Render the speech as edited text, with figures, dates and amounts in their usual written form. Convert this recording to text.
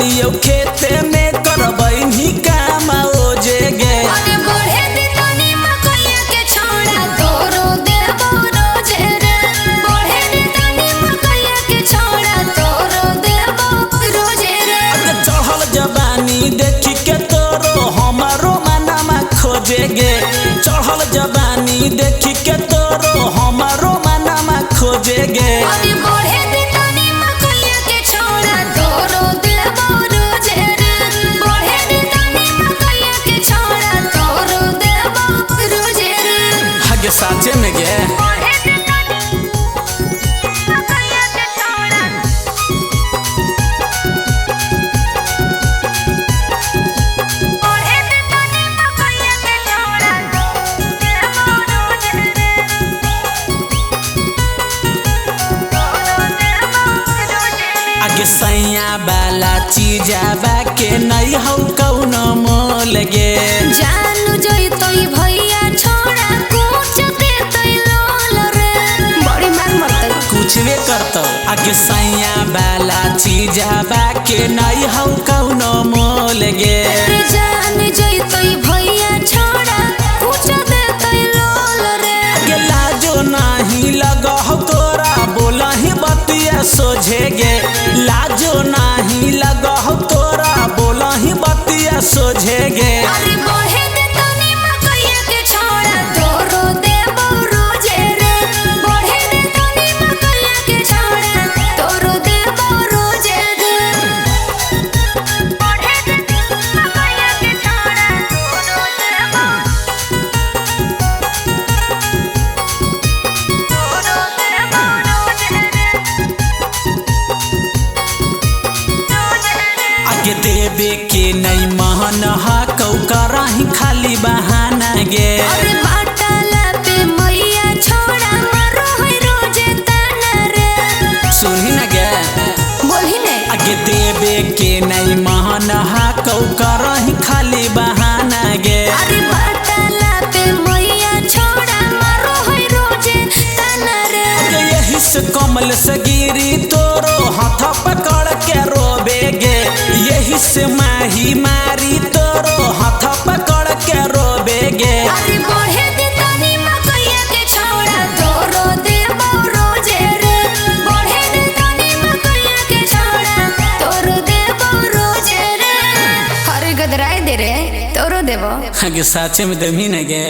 चलियो खेते में करबई ही काम ओजे गे। अरे बढ़े दे तनी मकइया के छोड़ा तोरो देबो रोजे रे। बढ़े दे तनी मकइया के छोड़ा तोरो देबो रोजे रे। अरे चढ़ल जवानी देखी के तोरो हमारो मनमा खोजे गे। चढ़ल जवानी देखी के तोरो हमारो मनमा खोजे गे। अरे बढ़े दे तनी मकइया के छोड़ा तोरो देबो रोजे रे। बढ़े दे तनी मकइया के छोड़ा तोरो देबो रोजे रे। हगे साचे में गे। बढ़े दे तनी मकइया के छोड़ा बढ़े दे तनी मकइया के छोड़ा देबो रोजे रे। तोरो देबो रोजे रे। आगे सैया वाला चीजाबा के नहीं हौ कौन मोल गे। जानू जोई तोई भैया छोड़ा कुछ दे तई लोल रे। बड़ी मार मरतई कुछ वे करतो आगे सैया वाला चीजाबा के नहीं हौ कौन मोल गे। जान जोई तोई भैया छोड़ा कुछ दे तई लोल रे। आगे लाजो नहीं लगह तोरा बोला ही बतिया सोझे गे। लाजो नहीं लगह तोरा बोला ही बतिया सोझे गे। अरे बढ़े दे तनी मकइया के छोड़ा तोरो देबो रोजे रे। बढ़े दे तनी मकइया के छोड़ा तोरो देबो रोजे रे। बढ़े दे मकइया के छोड़ा तोरो देबो रोजे रे। आगे देवे के नहीं महन हा कौ कराही खाली बहाना गे। अरे बाटला पे मैया छोड़ा मरो है रोजे ताना रे। सुनी न गे। बोली ने आगे देवे के नहीं महन हा कौ कराही खाली बहाना गे। अरे बाटला पे मैया छोड़ा मरो है रोजे ताना रे। आगे यही से कमल से गिरी तोरो हाथ पकड़ के रोबे गे। यही से माही मारी तोरो हाथ पकड़ के रोबे गे। अरे बढ़े दे तनी मकइया के छोड़ा तोरो देबो रोजे रे। बढ़े दे तनी मकइया के छोड़ा तोरो देबो रोजे रे। अरे गदराई दे रे तोरो देबो। आगे साचे में दमी न गे।